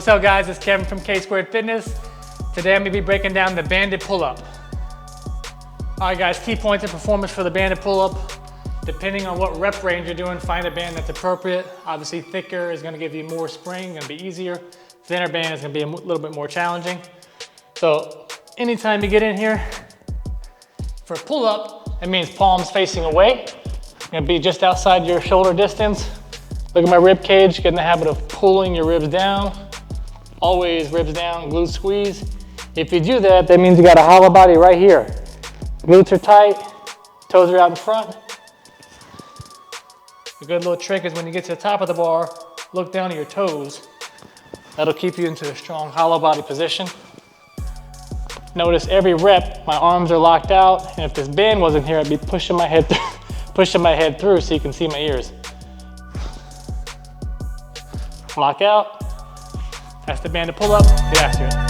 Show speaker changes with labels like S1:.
S1: What's up guys, it's Kevin from K-Squared Fitness. Today I'm gonna be breaking down the banded pull-up. All right guys, key points of performance for the banded pull-up. Depending on what rep range you're doing, find a band that's appropriate. Obviously thicker is gonna give you more spring, gonna be easier. Thinner band is gonna be a little bit more challenging. So anytime you get in here, for a pull-up, it means palms facing away. Gonna be just outside your shoulder distance. Look at my rib cage, get in the habit of pulling your ribs down. Always ribs down, glute squeeze. If you do that, that means you got a hollow body right here. Glutes are tight, toes are out in front. A good little trick is when you get to the top of the bar, look down at your toes. That'll keep you into a strong hollow body position. Notice every rep, my arms are locked out, and if this band wasn't here, I'd be pushing my head through so you can see my ears. Lock out. That's the banded pull-up. Get after it.